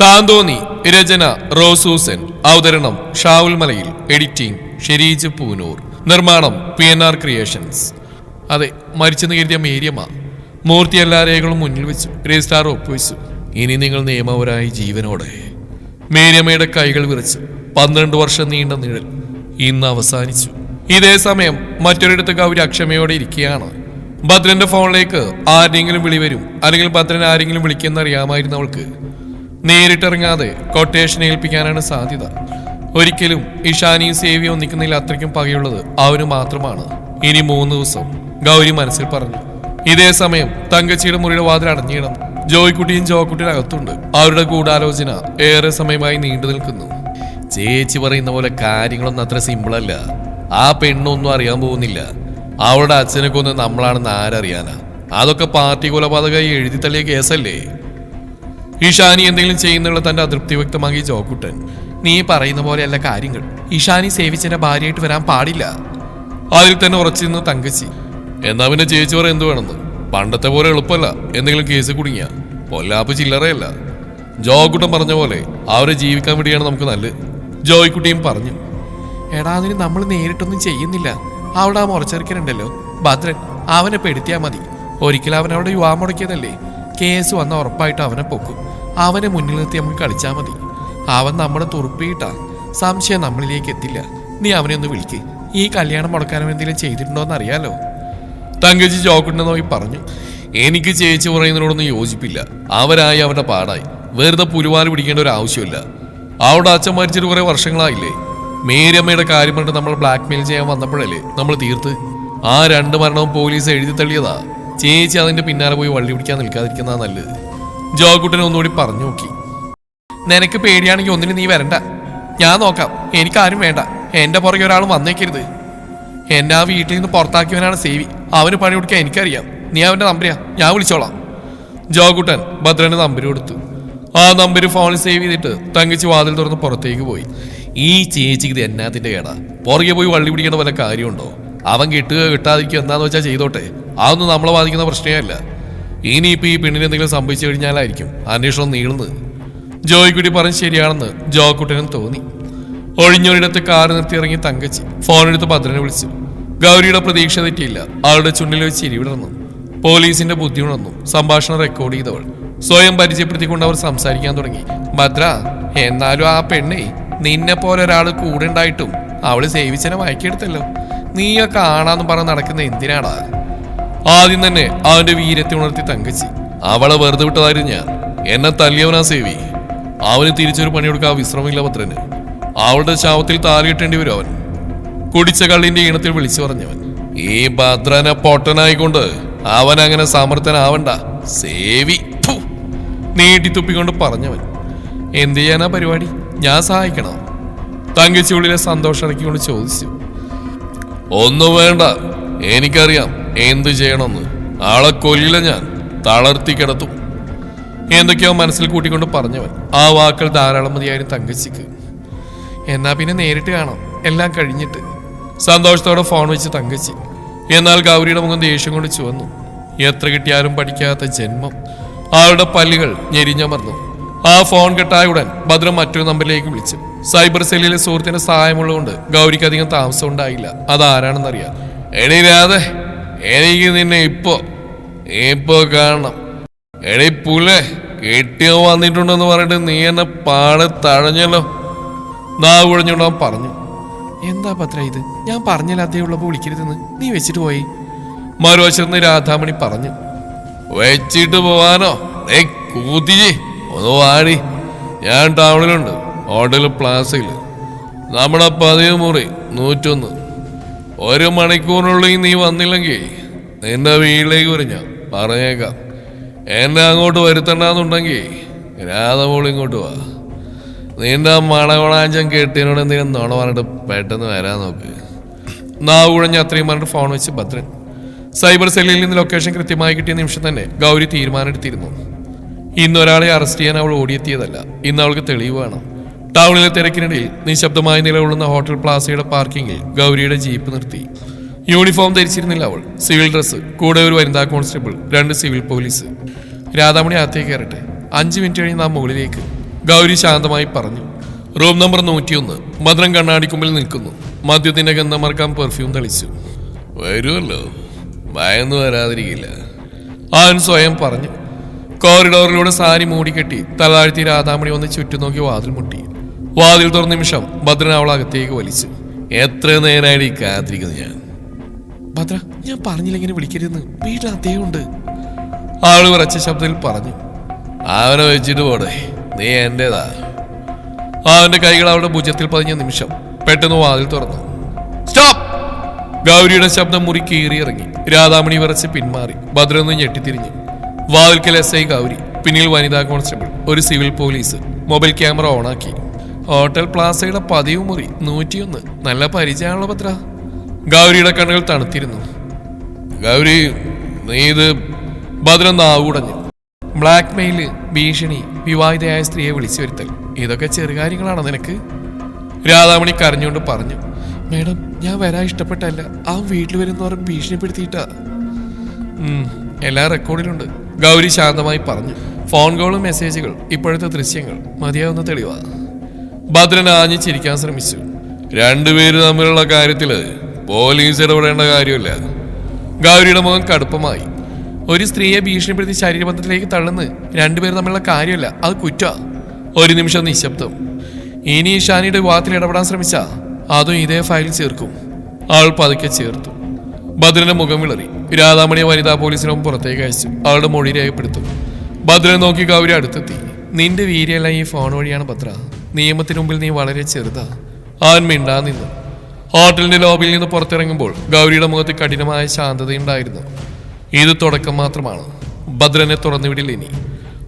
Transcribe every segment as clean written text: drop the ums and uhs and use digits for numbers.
താന്തോന്നി. രചന റോസൂസൻ. അവതരണം ഷാവുൽ മലയിൽ. എഡിറ്റിംഗ് ഷെരീജ് പൂനൂർ. നിർമ്മാണം PNR ക്രിയേഷൻസ്. അതെ, മരിച്ചെന്ന് കരുതിയ മേരിയമ്മ. മൂർത്തി എല്ലാ രേഖകളും മുന്നിൽ വെച്ചു. രജിസ്ട്രാർ ഒപ്പുവെച്ചു. ഇനി നിങ്ങൾ നിയമപരമായി ജീവനോടെ. മേരിയമ്മയുടെ കൈകൾ വിറച്ചു. 12 വർഷം നീണ്ട നിഴൽ ഇന്ന് അവസാനിച്ചു. ഇതേ സമയം മറ്റൊരിടത്ത് ഗൗരി അക്ഷമയോടെ ഇരിക്കുകയാണ്. ഭദ്രന്റെ ഫോണിലേക്ക് ആരെങ്കിലും വിളി വരും, അല്ലെങ്കിൽ ഭദ്രൻ ആരെങ്കിലും വിളിക്കുന്നറിയാമായിരുന്നു അവൾക്ക്. നേരിട്ടിറങ്ങാതെ കൊട്ടേഷൻ ഏൽപ്പിക്കാനാണ് സാധ്യത. ഒരിക്കലും ഇഷാനിയും സേവിയും ഒന്നിക്കുന്നതിൽ അത്രയ്ക്കും പകയുള്ളത് അവന് മാത്രമാണ്. ഇനി 3 ദിവസം, ഗൗരി മനസ്സിൽ പറഞ്ഞു. ഇതേ സമയം തങ്കച്ചിയുടെ മുറിയുടെ വാതിൽ അടഞ്ഞിടന്നു. ജോയ്ക്കുട്ടിയും ജോക്കുട്ടിയും അകത്തുണ്ട്. അവരുടെ ഗൂഢാലോചന ഏറെ സമയമായി നീണ്ടു നിൽക്കുന്നു. ചേച്ചി പറയുന്ന പോലെ കാര്യങ്ങളൊന്നും അത്ര സിമ്പിളല്ല. ആ പെണ്ണൊന്നും അറിയാൻ പോകുന്നില്ല. അവളുടെ അച്ഛനെ കൊന്ന് നമ്മളാണെന്ന് ആരറിയാനാ? അതൊക്കെ പാർട്ടി കൊലപാതകമായി എഴുതി തള്ളിയ കേസല്ലേ? ഇഷാനി എന്തെങ്കിലും ചെയ്യുന്നുള്ള തന്റെ അതൃപ്തി വ്യക്തമാക്കി ജോക്കുട്ടൻ. നീ പറയുന്ന പോലെയല്ല കാര്യങ്ങൾ. ഇഷാനി സേവിച്ചെന്റെ ഭാര്യയായിട്ട് വരാൻ പാടില്ല. അതിൽ തന്നെ ഉറച്ചു നിന്ന് തങ്കച്ചി. എന്നാ പിന്നെ ചേച്ചി പറ എന്ത് വേണമെന്ന്? പണ്ടത്തെ പോലെ എളുപ്പമല്ല എന്തെങ്കിലും കേസ് കുടുങ്ങിയ. പൊല്ലാപ്പ് ചില്ലറയല്ല. ജോക്കുട്ടൻ പറഞ്ഞ പോലെ അവരെ ജീവിക്കാൻ വേണ്ടിയാണ് നമുക്ക് നല്ലത്. ജോയ്ക്കുട്ടിയും പറഞ്ഞു. എടാ, അതിന് നമ്മൾ നേരിട്ടൊന്നും ചെയ്യുന്നില്ല. അവിടെ ആ മുറച്ചെറുക്കനുണ്ടല്ലോ ഭദ്രൻ, അവനെ പെടുത്തിയാൽ മതി. ഒരിക്കലും അവൻ അവിടെ യുവാ മുടക്കിയതല്ലേ. കേസ് വന്ന ഉറപ്പായിട്ട് അവനെ പൊക്കും. അവനെ മുന്നിൽ നിർത്തി നമുക്ക് കളിച്ചാൽ മതി. അവൻ നമ്മളെ തുറുപ്പിയിട്ടാ. സംശയം നമ്മളിലേക്ക് എത്തില്ല. നീ അവനെ ഒന്ന് വിളിക്ക്. ഈ കല്യാണം മുടക്കാനും എന്തെങ്കിലും ചെയ്തിട്ടുണ്ടോന്ന് അറിയാലോ. തങ്കച്ചി ജോക്കുട്ടിനെ നോക്കി പറഞ്ഞു. എനിക്ക് ചേച്ചി പറയുന്നതിനോടൊന്നും യോജിപ്പില്ല. അവരായി അവരുടെ പാടായി. വെറുതെ പുലുവാല് പിടിക്കേണ്ട ഒരു ആവശ്യമില്ല. അവിടെ അച്ഛൻ മരിച്ചിട്ട് കുറെ വർഷങ്ങളായില്ലേ. മേരിയമ്മയുടെ കാര്യം പറഞ്ഞിട്ട് നമ്മൾ ബ്ലാക്ക്മെയിൽ ചെയ്യാൻ വന്നപ്പോഴല്ലേ നമ്മൾ തീർത്ത്. ആ 2 മരണവും പോലീസ് എഴുതി തള്ളിയതാ. ചേച്ചി അതിന്റെ പിന്നാലെ പോയി വള്ളി പിടിക്കാൻ നിൽക്കാതിരിക്കുന്നതാ നല്ലത്. ജോക്കുട്ടനെ ഒന്നുകൂടി പറഞ്ഞു നോക്കി. നിനക്ക് പേടിയാണെങ്കിൽ ഒന്നിനും നീ വരണ്ട. ഞാൻ നോക്കാം. എനിക്കാരും വേണ്ട. എന്റെ പുറകെ ഒരാളും വന്നേക്കരുത്. എന്നെ ആ വീട്ടിൽ നിന്ന് പുറത്താക്കിയവനാണ് സേവി. അവന് പണി കൊടുക്കാൻ എനിക്കറിയാം. നീ അവന്റെ നമ്പരാ, ഞാൻ വിളിച്ചോളാം. ജോക്കുട്ടൻ ഭദ്രന്റെ നമ്പർ കൊടുത്തു. ആ നമ്പർ ഫോണിൽ സേവ് ചെയ്തിട്ട് തങ്കച്ചി വാതിൽ തുറന്ന് പുറത്തേക്ക് പോയി. ഈ ചേച്ചിക്ക് ഇത് എന്നാത്തിന്റെ കേടാ? പുറകെ പോയി വള്ളി പിടിക്കേണ്ട വല്ല കാര്യമുണ്ടോ? അവൻ കിട്ടുക കിട്ടാതിരിക്കുക എന്താന്ന് വെച്ചാൽ ചെയ്തോട്ടെ. അതൊന്നും നമ്മളെ ബാധിക്കുന്ന പ്രശ്നമല്ല. ഇനിയിപ്പോൾ ഈ പെണ്ണിന് എന്തെങ്കിലും സംഭവിച്ചു കഴിഞ്ഞാലായിരിക്കും അന്വേഷണം നീളുന്നത്. ജോയ്ക്കുട്ടി പറഞ്ഞ് ശരിയാണെന്ന് ജോക്കുട്ടനും തോന്നി. ഒഴിഞ്ഞൊരിടത്ത് കാറ് നിർത്തി ഇറങ്ങി തങ്കച്ചി ഫോണെടുത്ത് ഭദ്രനെ വിളിച്ചു. ഗൗരിയുടെ പ്രതീക്ഷ തെറ്റിയില്ല. അവളുടെ ചുണ്ടിൽ വെച്ച് ചിരിവിടർന്നു. പോലീസിന്റെ ബുദ്ധി ഉണർന്നു. സംഭാഷണം റെക്കോർഡ് ചെയ്തവൾ സ്വയം പരിചയപ്പെടുത്തിക്കൊണ്ട് അവർ സംസാരിക്കാൻ തുടങ്ങി. ഭദ്ര, എന്നാലും ആ പെണ്ണേ നിന്നെ പോലെ ഒരാൾ കൂടെ ഉണ്ടായിട്ടും അവള് സേവിച്ചനെ മയക്കെടുത്തല്ലോ. നീയൊക്കെ കാണാന്ന് പറഞ്ഞ് നടക്കുന്ന എന്തിനാടാ? ആദ്യം തന്നെ അവന്റെ വീര്യത്തെ ഉണർത്തി തങ്കച്ചി. അവളെ വെറുതെ വിട്ടതായിരുന്നു ഞാൻ. എന്നെ തല്ലിയവനാ സേവി. അവന് തിരിച്ചൊരു പണിയെടുക്കാൻ വിശ്രമമില്ല ഭദ്രന്. അവളുടെ ശവത്തിൽ താലിയിട്ടേണ്ടി വരും അവൻ. കുടിച്ച കള്ളിന്റെ ഈണത്തിൽ വിളിച്ചു പറഞ്ഞവൻ. ഈ ഭദ്രനെ പൊട്ടനായിക്കൊണ്ട് അവൻ അങ്ങനെ സമർത്ഥനാവണ്ട സേവി. നീട്ടിത്തുപ്പിക്കൊണ്ട് പറഞ്ഞവൻ. എന്ത് ചെയ്യാനാ പരിപാടി? ഞാൻ സഹായിക്കണോ? തങ്കച്ചി ഉള്ളിലെ സന്തോഷം ഇറക്കിക്കൊണ്ട് ചോദിച്ചു. ഒന്നും വേണ്ട, എനിക്കറിയാം എന്ത് ചെയ്യണമെന്ന്. ആളെ കൊല്ലില്ല, ഞാൻ തളർത്തി കിടത്തും. എന്തൊക്കെയോ മനസ്സിൽ കൂട്ടിക്കൊണ്ട് പറഞ്ഞവൻ. ആ വാക്കുകൾ ധാരാളം മതിയായിരുന്നു തങ്കച്ചിക്ക്. എന്നാ പിന്നെ നേരിട്ട് കാണാം, എല്ലാം കഴിഞ്ഞിട്ട്. സന്തോഷത്തോടെ ഫോൺ വെച്ച് തങ്കച്ചി. എന്നാൽ ഗൗരിയുടെ മുഖം ദേഷ്യം കൊണ്ട് ചുവന്നു. എത്ര കിട്ടിയാലും പഠിക്കാത്ത ജന്മം. അവളുടെ പല്ലുകൾ ഞെരിഞ്ഞമർന്നു. ആ ഫോൺ കെട്ടായ ഉടൻ ഭദ്രൻ മറ്റൊരു നമ്പറിലേക്ക് വിളിച്ചു. സൈബർ സെല്ലിലെ സുഹൃത്തിന്റെ സഹായമുള്ളതുകൊണ്ട് ഗൗരിക്ക് അധികം താമസം ഉണ്ടായില്ല. അതാരാണെന്നറിയാം. എടീ രാധേ, എനിക്ക് നിന്നെ ഇപ്പോ കാണണം. എടീ പുലേ, കെട്ടിയോ വന്നിട്ടുണ്ടെന്ന് പറഞ്ഞിട്ട് നീ എന്നെ പാടെ തഴഞ്ഞല്ലോ. നാവ് കുഴഞ്ഞുകൊണ്ടവൻ പറഞ്ഞു. എന്താ പത്ര ഇത്? ഞാൻ പറഞ്ഞില്ലാത്തേ ഉള്ളപ്പോ വിളിക്കരുതെന്ന് നീ വെച്ചിട്ട് പോയി. മറുവശത്ത് രാധാമണി പറഞ്ഞു. വെച്ചിട്ട് പോവാനോ? കൂത്തിജി ഒന്ന് വാടി. ഞാൻ ടൗണിലുണ്ട്, ഹോട്ടൽ പ്ലാസയിൽ. നമ്മുടെ 10 മുറി 101. 1 മണിക്കൂറിനുള്ളിൽ നീ വന്നില്ലെങ്കിൽ നിന്റെ വീട്ടിലേക്ക് വരും. ഞാൻ പറഞ്ഞേക്കാം. എന്നെ അങ്ങോട്ട് വരുത്തണ്ടെന്നുണ്ടെങ്കിൽ രാധമോൾ ഇങ്ങോട്ട് വാ. നിന്റെ മണകൊളാഞ്ചം കെട്ടിയനോട് എന്തെങ്കിലും നുണ പറഞ്ഞിട്ട് പെട്ടെന്ന് വരാൻ നോക്ക്. നാവ് കുഴഞ്ഞ് അത്രയും പറഞ്ഞിട്ട് ഫോൺ വെച്ച് ഭദ്രൻ. സൈബർ സെല്ലിൽ നിന്ന് ലൊക്കേഷൻ കൃത്യമായി കിട്ടിയ നിമിഷം തന്നെ ഗൗരി തീരുമാനമെടുത്തിരുന്നു. ഇന്നൊരാളെ അറസ്റ്റ് ചെയ്യാൻ അവൾ ഓടിയെത്തിയതല്ല. ഇന്ന് അവൾക്ക് തെളിവ് വേണം. ടൗണിലെ തിരക്കിനിടയിൽ നിശബ്ദമായി നിലകൊള്ളുന്ന ഹോട്ടൽ പ്ലാസയുടെ പാർക്കിങ്ങിൽ ഗൗരിയുടെ ജീപ്പ് നിർത്തി. യൂണിഫോം ധരിച്ചിരുന്നില്ല അവൾ. സിവിൽ ഡ്രസ്സ്, കൂടെ ഒരു വനിതാ കോൺസ്റ്റബിൾ, 2 സിവിൽ പോലീസ്. രാധാമണി അകത്തേക്ക് കയറട്ടെ, 5 മിനിറ്റ് കഴിഞ്ഞ് നാം മുകളിലേക്ക്. ഗൗരി ശാന്തമായി പറഞ്ഞു. Room number 101. ഭദ്രൻ കണ്ണാടിക്കുമ്പിൽ നിൽക്കുന്നു. മദ്യത്തിന്റെ ഗന്ധം മറക്കാൻ പെർഫ്യൂം തെളിച്ചു. വരുമല്ലോ, ഭയന്നു വരാതിരിക്കില്ല, അവൻ സ്വയം പറഞ്ഞു. കോറിഡോറിലൂടെ സാരി മൂടിക്കെട്ടി തലാഴ്ത്തി രാധാമണി വന്ന് ചുറ്റും നോക്കി വാതിൽ മുട്ടി. വാതിൽ തുറന്ന നിമിഷം ഭദ്രൻ അവൾ അകത്തേക്ക് വലിച്ചു. എത്ര നേരമായിട്ട് കാത്തിരിക്കുന്നു ഞാൻ. ഭദ്ര, ഞാൻ പറഞ്ഞില്ലെങ്ങനെ വിളിക്കരുതെന്ന്, വീട്ടിൽ അദ്ദേഹമുണ്ട്, ആള് വിറച്ച ശബ്ദത്തിൽ പറഞ്ഞു. അവനെ വെച്ചിട്ട് പോടെ, നീ എന്റേതാ. അവന്റെ കൈകൾ അവളുടെ ഭുജത്തിൽ പതിഞ്ഞ നിമിഷം പെട്ടെന്ന് വാതിൽ തുറന്നു. സ്റ്റോപ്പ്! ഗൗരിയുടെ ശബ്ദം മുറി കീറിയിറങ്ങി. രാധാമണി വിറച്ച് പിന്മാറി. ഭദ്രന്ന് ഞെട്ടിത്തിരിഞ്ഞു. വാതിൽക്കൽ SI ഗൗരി, പിന്നിൽ വനിതാ കോൺസ്റ്റബിൾ, ഒരു സിവിൽ പോലീസ്. മൊബൈൽ ക്യാമറ ഓണാക്കി. ഹോട്ടൽ പ്ലാസയുടെ പതിവ് മുറി 101. നല്ല പരിചയമാണല്ലോ ഭദ്ര. ഗൗരിയുടെ കണ്ണുകൾ തണുത്തിരുന്നു. ഗൗരി, നീ ഇത്... ഭദ്രൻ നാവുടഞ്ഞു. ബ്ലാക്ക് മെയില്, ഭീഷണി, വിവാഹിതയായ സ്ത്രീയെ വിളിച്ചു വരുത്തൽ, ഇതൊക്കെ ചെറുകാര്യങ്ങളാണോ നിനക്ക്? രാധാമണി കരഞ്ഞുകൊണ്ട് പറഞ്ഞു. മേഡം, ഞാൻ വരാൻ ഇഷ്ടപ്പെട്ടല്ല, ആ വീട്ടിൽ വരുന്നവർ ഭീഷണിപ്പെടുത്തിയിട്ടാ. എല്ലാ റെക്കോർഡിലുണ്ട്, ഗൗരി ശാന്തമായി പറഞ്ഞു. ഫോൺ കോളും മെസ്സേജുകൾ, ഇപ്പോഴത്തെ ദൃശ്യങ്ങൾ മതിയാവുന്ന തെളിവാ. ഭദ്രൻ ആഞ്ഞു ചിരിക്കാൻ ശ്രമിച്ചു. രണ്ടുപേര് തമ്മിലുള്ള കാര്യത്തില് പോലീസ് ഇടപെടേണ്ട കാര്യമില്ല. ഗൗരിയുടെ മുഖം കടുപ്പമായി. ഒരു സ്ത്രീയെ ഭീഷണിപ്പെടുത്തി ശരീരബന്ധത്തിലേക്ക് തള്ളുന്ന രണ്ടുപേരും തമ്മിലുള്ള കാര്യമല്ല, അത് കുറ്റാ. ഒരു നിമിഷം നിശബ്ദം. ഇനി ഷാനിയുടെ വിവാഹത്തിൽ ഇടപെടാൻ ശ്രമിച്ചാ അതും ഇതേ ഫയലിൽ ചേർക്കും. അവൾ പതുക്കെ ചേർത്തു. ഭദ്രന്റെ മുഖം വിളറി. രാധാമണിയെ വനിതാ പോലീസിനും പുറത്തേക്ക് അയച്ചു. അവളുടെ മൊഴി രേഖപ്പെടുത്തും. ഭദ്രനെ നോക്കി ഗൗരി അടുത്തെത്തി. നിന്റെ വീര്യമെല്ലാം ഈ ഫോൺ വഴിയാണ് ഭദ്ര. നിയമത്തിന് മുമ്പിൽ നീ വളരെ ചെറുതാ. അവൻ മിണ്ടാ നിന്നു. ഹോട്ടലിന്റെ ലോബിയിൽ നിന്ന് പുറത്തിറങ്ങുമ്പോൾ ഗൗരിയുടെ മുഖത്ത് കഠിനമായ ശാന്തതയുണ്ടായിരുന്നു. ഇത് തുടക്കം മാത്രമാണ്. ഭദ്രനെ തുറന്നുവിടില്ല ഇനി.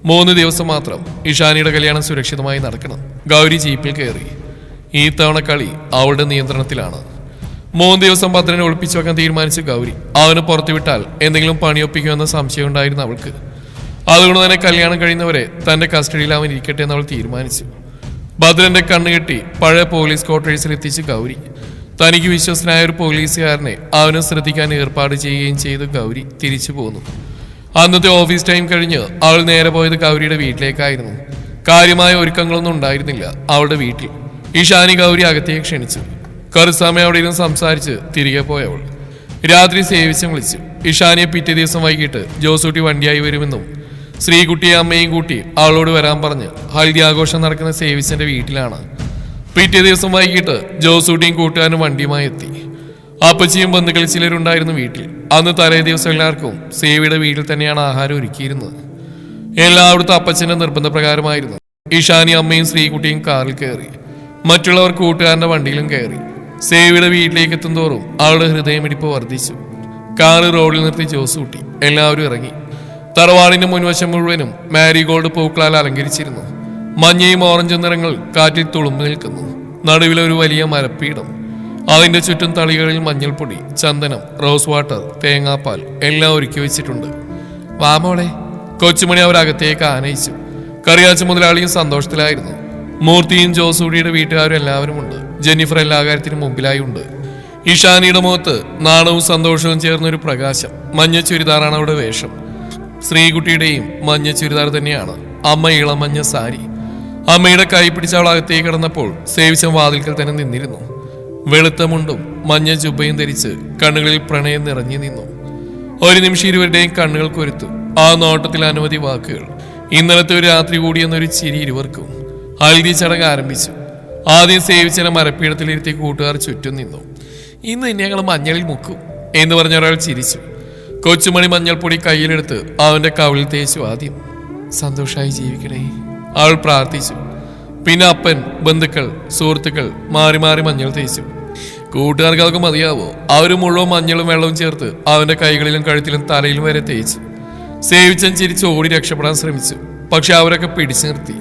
3 ദിവസം മാത്രം ഇഷാനിയുടെ കല്യാണം സുരക്ഷിതമായി നടക്കണം. ഗൗരി ജീപ്പിൽ കയറി. ഈ തവണ കളി അവളുടെ നിയന്ത്രണത്തിലാണ്. 3 ദിവസം ഭദ്രനെ ഒളിപ്പിച്ചു വെക്കാൻ തീരുമാനിച്ചു ഗൗരി. അവന് പുറത്തുവിട്ടാൽ എന്തെങ്കിലും പണിയൊപ്പിക്കുമെന്ന സംശയം ഉണ്ടായിരുന്നു അവൾക്ക്. അതുകൊണ്ട് തന്നെ കല്യാണം കഴിയുന്നവരെ തന്റെ കസ്റ്റഡിയിൽ അവൻ ഇരിക്കട്ടെ എന്ന് അവൾ തീരുമാനിച്ചു. ഭദ്രന്റെ കണ്ണുകെട്ടി പഴയ പോലീസ് ക്വാർട്ടേഴ്സിൽ എത്തിച്ച് ഗൗരി. തനിക്ക് വിശ്വസനായ ഒരു പോലീസുകാരനെ അവനെ ശ്രദ്ധിക്കാൻ ഏർപ്പാട് ചെയ്യുകയും ചെയ്ത് ഗൗരി തിരിച്ചു പോന്നു. അന്നത്തെ ഓഫീസ് ടൈം കഴിഞ്ഞ് അവൾ നേരെ പോയത് ഗൗരിയുടെ വീട്ടിലേക്കായിരുന്നു. കാര്യമായ ഒരുക്കങ്ങളൊന്നും ഉണ്ടായിരുന്നില്ല അവളുടെ വീട്ടിൽ. ഇഷാനി ഗൗരി അകത്തേക്ക് ക്ഷണിച്ചു. കുറച്ച് സമയം അവിടെ ഇരുന്ന് സംസാരിച്ച് തിരികെ പോയവൾ രാത്രി സേവിച്ചും വിളിച്ചു. ഇഷാനിയെ പിറ്റേ ദിവസം വൈകിട്ട് ജോസൂട്ടി വണ്ടിയായി വരുമെന്നും ശ്രീകുട്ടിയെ അമ്മയും കൂട്ടി അവളോട് വരാൻ പറഞ്ഞ് ഹൽദി ആഘോഷം നടക്കുന്ന സേവിച്ചന്റെ വീട്ടിലാണ്. പിറ്റേ ദിവസം വൈകിട്ട് ജോസൂട്ടിയും കൂട്ടുകാരനും വണ്ടിയുമായി എത്തി. അപ്പച്ചിയും ബന്ധുക്കൾ ചിലരുണ്ടായിരുന്നു വീട്ടിൽ. അന്ന് തലേ ദിവസം എല്ലാവർക്കും സേവിയുടെ വീട്ടിൽ തന്നെയാണ് ആഹാരം ഒരുക്കിയിരുന്നത്. എല്ലായിടത്തും അപ്പച്ചന്റെ നിർബന്ധപ്രകാരമായിരുന്നു. ഇഷാനി അമ്മയും ശ്രീകുട്ടിയും കാറിൽ കയറി. മറ്റുള്ളവർ കൂട്ടുകാരന്റെ വണ്ടിയിലും കയറി. സേവിയുടെ വീട്ടിലേക്ക് എത്തും തോറും അവളുടെ ഹൃദയമിടിപ്പ് വർദ്ധിച്ചു. കാറ് റോഡിൽ നിർത്തി ജോസൂട്ടി. എല്ലാവരും ഇറങ്ങി. തറവാടിന്റെ മുൻവശം മുഴുവനും മാരിഗോൾഡ് പൂക്കളാൽ അലങ്കരിച്ചിരുന്നു. മഞ്ഞയും ഓറഞ്ചും നിറങ്ങൾ കാറ്റിൽ തുളുമ്പി നിൽക്കുന്നു. നടുവിലൊരു വലിയ മരപ്പീഠം. അതിന്റെ ചുറ്റും തളികളിൽ മഞ്ഞൾപ്പൊടി, ചന്ദനം, റോസ് വാട്ടർ, തേങ്ങാപ്പാൽ എല്ലാം ഒരുക്കി വെച്ചിട്ടുണ്ട്. വാമോളെ, കൊച്ചുമണി അവരകത്തേക്ക് ആനയിച്ചു. കറിയാച്ച മുതലാളിയും സന്തോഷത്തിലായിരുന്നു. മൂർത്തിയും ജോസൂടിയുടെ വീട്ടുകാരും എല്ലാവരും ഉണ്ട്. ജെന്നിഫർ എല്ലാ കാര്യത്തിനും മുമ്പിലായി ഉണ്ട്. ഇഷാനിയുടെ മുഖത്ത് നാണവും സന്തോഷവും ചേർന്നൊരു പ്രകാശം. മഞ്ഞ ചുരിദാറാണ് അവിടെ വേഷം. ശ്രീകുട്ടിയുടെയും മഞ്ഞ ചുരിദാർ തന്നെയാണ്. അമ്മ ഇളമഞ്ഞ സാരി. അമ്മയുടെ കൈ പിടിച്ച അവൾ അകത്തേക്ക് കിടന്നപ്പോൾ സേവിച്ചൻ വാതിൽക്കൽ തന്നെ നിന്നിരുന്നു. വെളുത്ത മുണ്ടും മഞ്ഞ ജുബയും ധരിച്ച് കണ്ണുകളിൽ പ്രണയം നിറഞ്ഞു നിന്നു. ഒരു നിമിഷം ഇരുവരുടെയും കണ്ണുകൾ കൊരുത്തു. ആ നോട്ടത്തിൽ അനവധി വാക്കുകൾ. ഇന്നലത്തെ ഒരു രാത്രി കൂടിയെന്നൊരു ചിരി ഇരുവർക്കും. ഹൽദി ചടങ്ങ് ആരംഭിച്ചു. ആദ്യം സേവിച്ചനെ മരപ്പീഠത്തിലിരുത്തി കൂട്ടുകാർ ചുറ്റും നിന്നു. ഇന്ന് ഞങ്ങൾ മഞ്ഞളിൽ മുക്കും എന്ന് പറഞ്ഞ ഒരാൾ ചിരിച്ചു. കൊച്ചുമണി മഞ്ഞൾപ്പൊടി കയ്യിലെടുത്ത് അവന്റെ കവിളിൽ തേച്ചു. ആദ്യം സന്തോഷമായി ജീവിക്കണേ അവൾ പ്രാർത്ഥിച്ചു. പിന്നെ അപ്പൻ, ബന്ധുക്കൾ, സുഹൃത്തുക്കൾ മാറി മാറി മഞ്ഞൾ തേച്ചു. കൂട്ടുകാർക്ക് അതൊക്കെ മതിയാവോ? അവര് മുഴുവൻ മഞ്ഞളും വെള്ളവും ചേർത്ത് അവന്റെ കൈകളിലും കഴുത്തിലും തലയിലും വരെ തേച്ചു. സേവിച്ചൻ ചിരിച്ച് ഓടി രക്ഷപ്പെടാൻ ശ്രമിച്ചു. പക്ഷെ അവരൊക്കെ പിടിച്ചു നിർത്തി.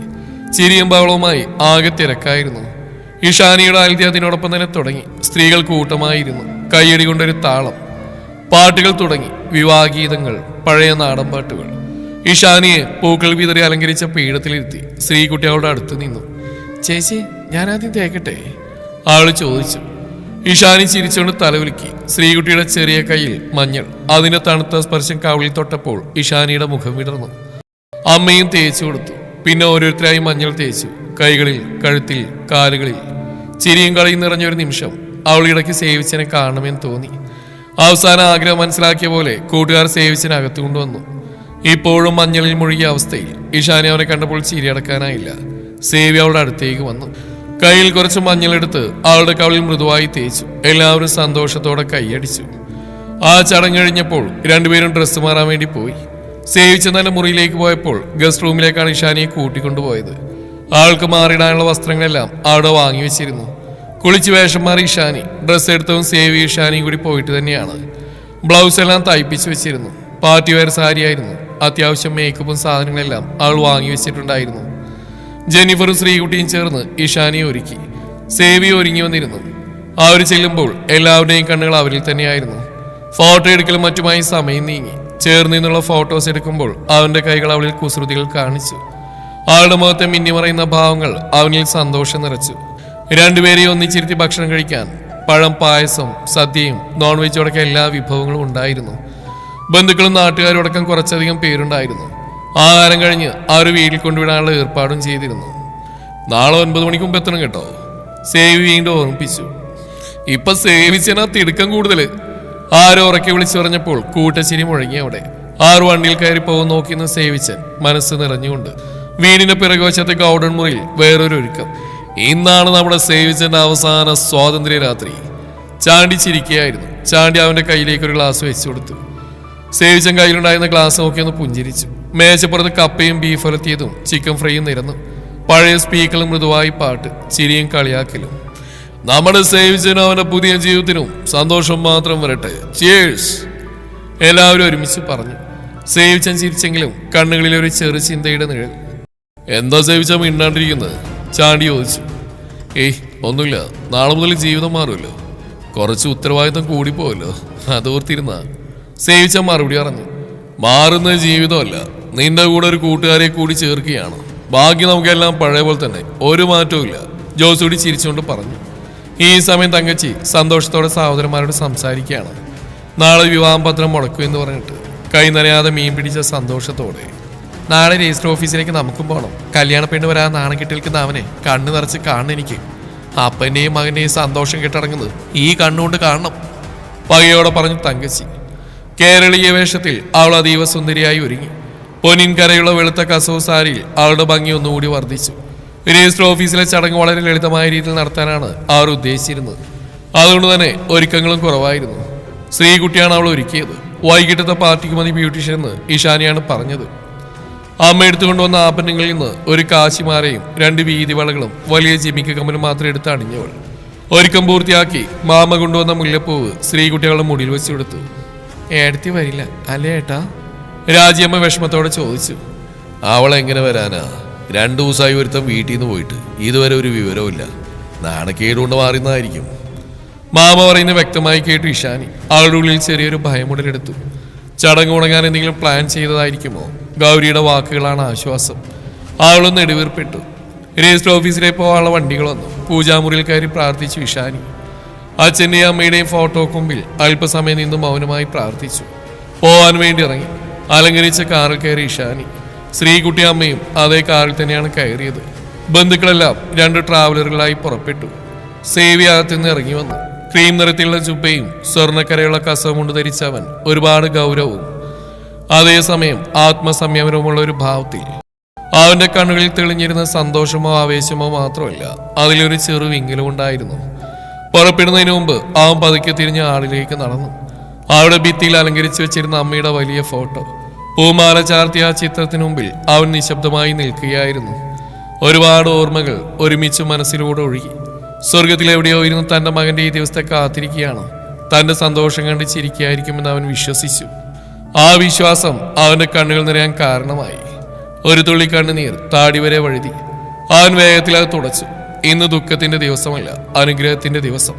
ചിരിയും ബഹളവുമായി ആകെ തിരക്കായിരുന്നു. ഇഷാനിയുടെ ഹൽദി അതിനോടൊപ്പം തന്നെ തുടങ്ങി. സ്ത്രീകൾ കൂട്ടമായിരുന്നു. കൈയടി കൊണ്ടൊരു താളം. പാട്ടുകൾ തുടങ്ങി. വിവാഹഗീതങ്ങൾ, പഴയ നാടൻ പാട്ടുകൾ. ഇഷാനിയെ പൂക്കൾ വിതറി അലങ്കരിച്ച പീഠത്തിലിരുത്തി. ശ്രീകുട്ടി അവളുടെ അടുത്ത് നിന്നു. ചേച്ചി, ഞാൻ ആദ്യം തേക്കട്ടെ? അവള് ചോദിച്ചു. ഇഷാനി ചിരിച്ചുകൊണ്ട് തലകുലുക്കി. ശ്രീകുട്ടിയുടെ ചെറിയ കയ്യിൽ മഞ്ഞൾ. അതിന്റെ തണുത്ത സ്പർശം കവിളിൽ തൊട്ടപ്പോൾ ഇഷാനിയുടെ മുഖം വിടർന്നു. അമ്മയും തേച്ചു കൊടുത്തു. പിന്നെ ഓരോരുത്തരായി മഞ്ഞൾ തേച്ചു. കൈകളിൽ, കഴുത്തിൽ, കാലുകളിൽ. ചിരിയും കളിയും നിറഞ്ഞൊരു നിമിഷം അവൾ ഇടയ്ക്ക് സേവിച്ചനെ കാണണമെന്ന് തോന്നി. അവസാന ആഗ്രഹം മനസ്സിലാക്കിയ പോലെ കൂട്ടുകാർ സേവിച്ചനെ അകത്തു കൊണ്ടുവന്നു. ഇപ്പോഴും മഞ്ഞളിൽ മുഴുകിയ അവസ്ഥയിൽ ഇഷാനി അവനെ കണ്ടപ്പോൾ ചിരിയടക്കാനായില്ല. സേവി അവളുടെ അടുത്തേക്ക് വന്നു. കയ്യിൽ കുറച്ച് മഞ്ഞളെടുത്ത് അവളുടെ കവിളിൽ മൃദുവായി തേച്ചു. എല്ലാവരും സന്തോഷത്തോടെ കൈയടിച്ചു. ആ ചടങ്ങ് കഴിഞ്ഞപ്പോൾ രണ്ടുപേരും ഡ്രസ്സ് മാറാൻ വേണ്ടി പോയി. സേവിച്ച തന്റെ മുറിയിലേക്ക് പോയപ്പോൾ ഗസ്റ്റ് റൂമിലേക്കാണ് ഇഷാനിയെ കൂട്ടിക്കൊണ്ടുപോയത്. ആൾക്ക് മാറിയിടാനുള്ള വസ്ത്രങ്ങളെല്ലാം അവിടെ വാങ്ങി വെച്ചിരുന്നു. കുളിച്ച് വേഷം മാറി ഇഷാനി. ഡ്രസ്സ് എടുത്തതും സേവി ഇഷാനിയും കൂടി പോയിട്ട് തന്നെയാണ്. ബ്ലൗസ് എല്ലാം തയ്പ്പിച്ചു വെച്ചിരുന്നു. പാർട്ടി വെയർ സാരിയായിരുന്നു. അത്യാവശ്യം മേക്കപ്പും സാധനങ്ങളെല്ലാം അവൾ വാങ്ങി വെച്ചിട്ടുണ്ടായിരുന്നു. ജെന്നിഫറും ശ്രീകുട്ടിയും ചേർന്ന് ഇഷാനിയെ ഒരുക്കി. സേവി ഒരുങ്ങി വന്നിരുന്നു. അവർ ചെല്ലുമ്പോൾ എല്ലാവരുടെയും കണ്ണുകൾ അവരിൽ തന്നെയായിരുന്നു. ഫോട്ടോ എടുക്കലും മറ്റുമായി സമയം നീങ്ങി. ചേർന്ന് നിന്നുള്ള ഫോട്ടോസ് എടുക്കുമ്പോൾ അവന്റെ കൈകൾ അവളിൽ കുസൃതികൾ കാണിച്ചു. അവളുടെ മുഖത്തെ മിന്നിമറയുന്ന ഭാവങ്ങൾ അവനിൽ സന്തോഷം നിറച്ചു. രണ്ടുപേരെയും ഒന്നിച്ചിരുത്തി ഭക്ഷണം കഴിക്കാൻ പഴം, പായസം, സദ്യയും നോൺ വെജോടൊക്കെ എല്ലാ വിഭവങ്ങളും ഉണ്ടായിരുന്നു. ബന്ധുക്കളും നാട്ടുകാരോടക്കം കുറച്ചധികം പേരുണ്ടായിരുന്നു. ആഹാരം കഴിഞ്ഞ് അവർ വീട്ടിൽ കൊണ്ടുവിടാനുള്ള ഏർപ്പാടും ചെയ്തിരുന്നു. നാളെ 9 മണിക്ക് മുമ്പ് എത്തണം കേട്ടോ, സേവി വീണ്ടും ഓർമ്മിപ്പിച്ചു. ഇപ്പൊ സേവിച്ചനാ തിടുക്കം കൂടുതല്. ആരോ ഉറക്കി വിളിച്ചു പറഞ്ഞപ്പോൾ കൂട്ടച്ചിരി മുഴങ്ങി. അവിടെ 6 വണ്ടിയിൽ കയറി പോകുന്ന നോക്കിയെന്ന് സേവിച്ചൻ മനസ്സ് നിറഞ്ഞുകൊണ്ട്. വീടിന്റെ പിറകുവശത്തെ ഗൗഡൻ മുറിയിൽ വേറൊരു ഒരുക്കം. ഇന്നാണ് നമ്മുടെ സേവിച്ചന്റെ അവസാന സ്വാതന്ത്ര്യ രാത്രി. ചാണ്ടി ചിരിക്കുകയായിരുന്നു. ചാണ്ടി അവന്റെ കയ്യിലേക്ക് ഒരു ഗ്ലാസ് വെച്ചു കൊടുത്തു. സേവിച്ചൻ കയ്യിലുണ്ടായിരുന്ന ഗ്ലാസ് നോക്കിയൊന്ന് പുഞ്ചിരിച്ചു. മേശപ്പുറത്ത് കപ്പയും ബീഫ് ഉലത്തിയതും ചിക്കൻ ഫ്രൈയും നിരന്നു. പഴയ സ്പീക്കറും മൃദുവായി പാട്ട്, ചിരിയും കളിയാക്കലും. നമ്മുടെ സേവിച്ചനും അവന്റെ പുതിയ ജീവിതത്തിനും സന്തോഷം മാത്രം വരട്ടെ. ചിയേഴ്സ്! എല്ലാവരും ഒരുമിച്ച് പറഞ്ഞു. സേവിച്ചൻ ചിരിച്ചെങ്കിലും കണ്ണുകളിൽ ഒരു ചെറു ചിന്തയുടെ നിഴൽ. എന്താ സേവിച്ച മിണ്ടാണ്ടിരിക്കുന്നത്? ചാണ്ടി ചോദിച്ചു. ഏയ് ഒന്നുമില്ല, നാളെ മുതൽ ജീവിതം മാറുമല്ലോ, കുറച്ച് ഉത്തരവാദിത്വം കൂടിപ്പോവല്ലോ, അതോർത്തിരുന്ന. സേവിച്ചൻ മറുപടി പറഞ്ഞു. മാറുന്ന ജീവിതമല്ല, നിന്റെ കൂടെ ഒരു കൂട്ടുകാരെ കൂടി ചേർക്കുകയാണ്. ബാക്കി നമുക്കെല്ലാം പഴയ പോലെ തന്നെ, ഒരു മാറ്റവും ഇല്ല, ജോസൂടി ചിരിച്ചുകൊണ്ട് പറഞ്ഞു. ഈ സമയം തങ്കച്ചി സന്തോഷത്തോടെ സഹോദരന്മാരോട് സംസാരിക്കുകയാണ്. നാളെ വിവാഹം പത്രം മുടക്കുമെന്ന് പറഞ്ഞിട്ട് കൈ നനയാതെ മീൻ പിടിച്ച സന്തോഷത്തോടെ. നാളെ രജിസ്റ്റർ ഓഫീസിലേക്ക് നമുക്കും പോകണം. കല്യാണ പെണ്ണ് വരാൻ നാണം കെട്ടിൽക്കുന്ന അവനെ കണ്ണു നിറച്ച് കാണണം എനിക്ക്. അപ്പൻ്റെയും മകൻ്റെയും സന്തോഷം കെട്ടടങ്ങുന്നത് ഈ കണ്ണുകൊണ്ട് കാണണം, പകയോടെ പറഞ്ഞു തങ്കച്ചി. കേരളീയ വേഷത്തിൽ അവൾ അതീവ സുന്ദരിയായി ഒരുങ്ങി. പൊന്നിൻ കരയുള്ള വെളുത്ത കസവ് സാരിയിൽ അവളുടെ ഭംഗി ഒന്നുകൂടി വർദ്ധിച്ചു. രജിസ്റ്റർ ഓഫീസിലെ ചടങ്ങ് വളരെ ലളിതമായ രീതിയിൽ നടത്താനാണ് അവർ ഉദ്ദേശിച്ചിരുന്നത്. അതുകൊണ്ട് തന്നെ ഒരുക്കങ്ങളും കുറവായിരുന്നു. ശ്രീകുട്ടിയാണ് അവൾ ഒരുക്കിയത്. വൈകിട്ടത്തെ പാർട്ടിക്ക് മതി ബ്യൂട്ടീഷ്യൻ എന്ന് ഇഷാനിയാണ് പറഞ്ഞത്. അമ്മ എടുത്തുകൊണ്ടുവന്ന ആഭരണങ്ങളിൽ നിന്ന് ഒരു കാശിമാലയും 2 വീതി വളകളും വലിയ ജിമിക്ക് കമ്മലും മാത്രം എടുത്ത് അണിഞ്ഞവൾ. ഒരുക്കം പൂർത്തിയാക്കി മാമ കൊണ്ടുവന്ന മുല്ലപ്പൂവ് ശ്രീകുട്ടികളുടെ മുടിയിൽ വെച്ച് കൊടുത്തു. ഏടത്തി വരില്ല അല്ലേ ഏട്ടാ? രാജിയമ്മ വിഷമത്തോടെ ചോദിച്ചു. അവൾ എങ്ങനെ വരാനാ? 2 ദിവസമായി ഒരുത്തം വീട്ടിൽ നിന്ന് പോയിട്ട് ഇതുവരെ ഒരു വിവരവുമില്ല. നാണക്കേടുകൊണ്ട് മാറുന്നതായിരിക്കും. മാമ പറയുന്നത് വ്യക്തമായി കേട്ടു ഇഷാനി. അവളുടെ ഉള്ളിൽ ചെറിയൊരു ഭയമുടലെടുത്തു. ചടങ്ങ് മുടങ്ങാൻ എന്തെങ്കിലും പ്ലാൻ ചെയ്തതായിരിക്കുമോ? ഗൗരിയുടെ വാക്കുകളാണ് ആശ്വാസം. അവളൊന്ന് നെടുവീർപ്പെട്ടു. രജിസ്റ്റർ ഓഫീസിലേക്ക് പോകാനുള്ള വണ്ടികൾ വന്നു. പൂജാമുറിയിൽ കയറി പ്രാർത്ഥിച്ചു ഇഷാനി. അച്ഛൻ്റെയും അമ്മയുടെയും ഫോട്ടോക്ക് മുമ്പിൽ അല്പസമയം നിന്ന് മൗനമായി പ്രാർത്ഥിച്ചു. പോവാൻ വേണ്ടി ഇറങ്ങി. അലങ്കരിച്ച കാറിൽ കയറി ഇഷാനി. ശ്രീകുട്ടി അമ്മയും അതേ കാറിൽ തന്നെയാണ് കയറിയത്. ബന്ധുക്കളെല്ലാം 2 ട്രാവലറുകളായി പുറപ്പെട്ടു. സേവി അകത്തുനിന്ന് ഇറങ്ങി വന്നു. ക്രീം നിറത്തിലുള്ള ജുബയും സ്വർണ്ണക്കരയുള്ള കസവും കൊണ്ട് ധരിച്ചവൻ ഒരുപാട് ഗൗരവവും അതേസമയം ആത്മസംയമനവുമുള്ള ഒരു ഭാവത്തിൽ. അവന്റെ കണ്ണുകളിൽ തെളിഞ്ഞിരുന്ന സന്തോഷമോ ആവേശമോ മാത്രമല്ല, അതിലൊരു ചെറു വിങ്ങലും ഉണ്ടായിരുന്നു. പുറപ്പെടുന്നതിന് മുമ്പ് അവൻ പതുക്കെ തിരിഞ്ഞ് ആളിലേക്ക് നടന്നു. അവിടെ ഭിത്തിയിൽ അലങ്കരിച്ചു വെച്ചിരുന്ന അമ്മയുടെ വലിയ ഫോട്ടോ, പൂമാല ചാർത്തിയ ആ ചിത്രത്തിനു മുമ്പിൽ അവൻ നിശബ്ദമായി നിൽക്കുകയായിരുന്നു. ഒരുപാട് ഓർമ്മകൾ ഒരുമിച്ച് മനസ്സിലൂടെ ഒഴുകി. സ്വർഗത്തിലെവിടെയോ ഇരുന്ന് തന്റെ മകന്റെ ഈ ദിവസത്തെ കാത്തിരിക്കുകയാണ്. തന്റെ സന്തോഷം കണ്ട് ചിരിക്കുകയായിരിക്കുമെന്ന് അവൻ വിശ്വസിച്ചു. ആ വിശ്വാസം അവന്റെ കണ്ണുകൾ നിറയാൻ കാരണമായി. ഒരു തുള്ളി കണ്ണുനീർ താടി വരെ വഴുതി. അവൻ വേഗത്തിൽ അത് തുടച്ചു. ഇന്ന് ദുഃഖത്തിന്റെ ദിവസമല്ല, അനുഗ്രഹത്തിന്റെ ദിവസം.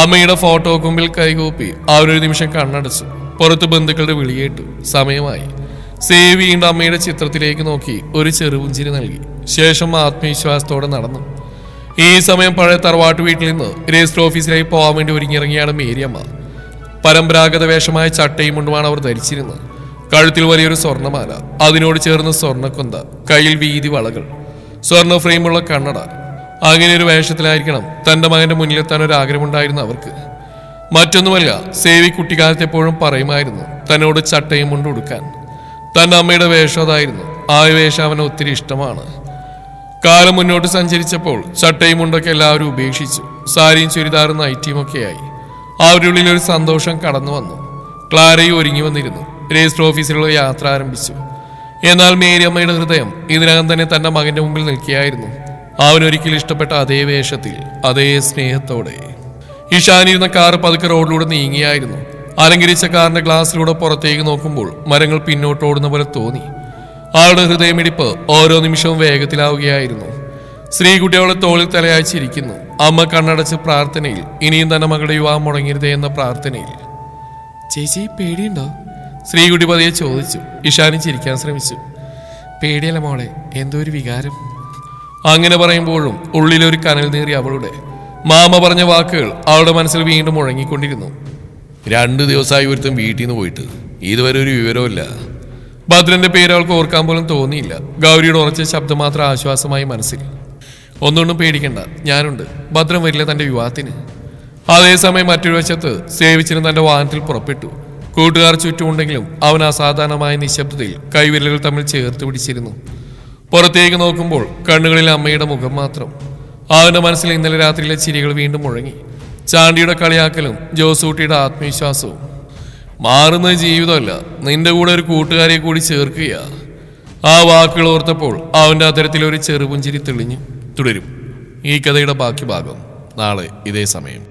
അമ്മയുടെ ഫോട്ടോക്ക് മുമ്പിൽ കൈകൂപ്പി അവരൊരു നിമിഷം കണ്ണടച്ചു. പുറത്ത് ബന്ധുക്കളുടെ വിളിയേട്ടു. സമയമായി. സേവി വീണ്ടും അമ്മയുടെ ചിത്രത്തിലേക്ക് നോക്കി ഒരു ചെറുപുഞ്ചിരി നൽകി. ശേഷം ആത്മവിശ്വാസത്തോടെ നടന്നു. ഈ സമയം പഴയ തറവാട്ട് വീട്ടിൽ നിന്ന് രജിസ്റ്റർ ഓഫീസിലേക്ക് പോകാൻ വേണ്ടി ഒരുങ്ങിയിറങ്ങിയാണ് മേരിയമ്മ. പരമ്പരാഗത വേഷമായ ചട്ടയും മുണ്ടുമാണ് അവർ ധരിച്ചിരുന്നത്. കഴുത്തിൽ വലിയൊരു സ്വർണ്ണമാല, അതിനോട് ചേർന്ന് സ്വർണ്ണക്കൊന്ത, കയ്യിൽ വീതി വളകൾ, സ്വർണ്ണ ഫ്രെയിമുള്ള കണ്ണട. അങ്ങനെ ഒരു വേഷത്തിലായിരിക്കണം തന്റെ മകന്റെ മുന്നിലെത്താൻ ഒരു ആഗ്രഹമുണ്ടായിരുന്നു അവർക്ക്. മറ്റൊന്നുമല്ല, സേവി കുട്ടിക്കാലത്തെപ്പോഴും പറയുമായിരുന്നു തന്നോട് ചട്ടയും കൊണ്ട് ഉടുക്കാൻ. തന്റെ അമ്മയുടെ വേഷം അതായിരുന്നു. ആ വേഷം അവന് ഒത്തിരി ഇഷ്ടമാണ്. കാലം മുന്നോട്ട് സഞ്ചരിച്ചപ്പോൾ ചട്ടയും മുണ്ടൊക്കെ എല്ലാവരും ഉപേക്ഷിച്ചു. സാരിയും ചുരിദാറും നൈറ്റിയുമൊക്കെയായി. അവരുടെ ഉള്ളിൽ ഒരു സന്തോഷം കടന്നു വന്നു. ക്ലാരയും ഒരുങ്ങി വന്നിരുന്നു. രജിസ്റ്റർ ഓഫീസിലുള്ള യാത്ര ആരംഭിച്ചു. എന്നാൽ മേരിയമ്മയുടെ ഹൃദയം ഇതിനകം തന്നെ തന്റെ മകന്റെ മുമ്പിൽ നിൽക്കുകയായിരുന്നു. അവനൊരിക്കലും ഇഷ്ടപ്പെട്ട അതേ വേഷത്തിൽ, അതേ സ്നേഹത്തോടെ. ഇഷാനിരുന്ന കാർ പതുക്കെ റോഡിലൂടെ നീങ്ങിയായിരുന്നു. അലങ്കരിച്ച കാറിന്റെ ഗ്ലാസ്സിലൂടെ പുറത്തേക്ക് നോക്കുമ്പോൾ മരങ്ങൾ പിന്നോട്ടോടുന്ന പോലെ തോന്നി. അവളുടെ ഹൃദയമിടിപ്പ് ഓരോ നിമിഷവും വേഗത്തിലാവുകയായിരുന്നു. ശ്രീകുട്ടി അവളെ തോളിൽ തലയാച്ചിരിക്കുന്നു. അമ്മ കണ്ണടച്ച് പ്രാർത്ഥനയിൽ, ഇനിയും തന്നെ മകളുടെ യുവാവ് മുടങ്ങരുതേ എന്ന പ്രാർത്ഥനയിൽ. ചേച്ചി പേടിയുണ്ടോ? ശ്രീകുട്ടി പതിയെ ചോദിച്ചു. ഇഷാനി ചിരിക്കാൻ ശ്രമിച്ചു. പേടിയല്ല മോളെ, എന്തോ ഒരു വികാരം. അങ്ങനെ പറയുമ്പോഴും ഉള്ളിലൊരു കനൽ നീറി അവളുടെ. മാമ പറഞ്ഞ വാക്കുകൾ അവളുടെ മനസ്സിൽ വീണ്ടും മുഴങ്ങിക്കൊണ്ടിരുന്നു. 2 ദിവസമായി ഒരുത്തം വീട്ടിൽ നിന്ന് പോയിട്ട് ഇതുവരെ ഒരു വിവരമില്ല. ഭദ്രന്റെ പേര് അവൾക്ക് ഓർക്കാൻ പോലും തോന്നിയില്ല. ഗൗരിയുടെ ഉറച്ച ശബ്ദം മാത്രം ആശ്വാസമായി മനസ്സിൽ. ഒന്നുകൊണ്ടും പേടിക്കണ്ട, ഞാനുണ്ട്. ഭദ്രൻ വരില്ല തന്റെ വിവാഹത്തിന്. അതേസമയം മറ്റൊരു വശത്ത് സേവിച്ചിരുന്ന തന്റെ വാഹനത്തിൽ പുറപ്പെട്ടു. കൂട്ടുകാർ ചുറ്റുമുണ്ടെങ്കിലും അവൻ അസാധാരണമായ നിശബ്ദതയിൽ കൈവിരലുകൾ തമ്മിൽ ചേർത്ത് പിടിച്ചിരുന്നു. പുറത്തേക്ക് നോക്കുമ്പോൾ കണ്ണുകളിൽ അമ്മയുടെ മുഖം മാത്രം. അവന്റെ മനസ്സിൽ ഇന്നലെ രാത്രിയിലെ ചിരികൾ വീണ്ടും മുഴങ്ങി. ചാണ്ടിയുടെ കളിയാക്കലും ജോസൂട്ടിയുടെ ആത്മവിശ്വാസവും. മാറുന്ന ജീവിതമല്ല, നിന്റെ കൂടെ ഒരു കൂട്ടുകാരെ കൂടി ചേർക്കുക. ആ വാക്കുകൾ ഓർത്തപ്പോൾ അവന്റെ അത്തരത്തിലൊരു ചെറുപുഞ്ചിരി തെളിഞ്ഞു. തുടരും ഈ കഥയുടെ ബാക്കി ഭാഗം നാളെ ഇതേ സമയം.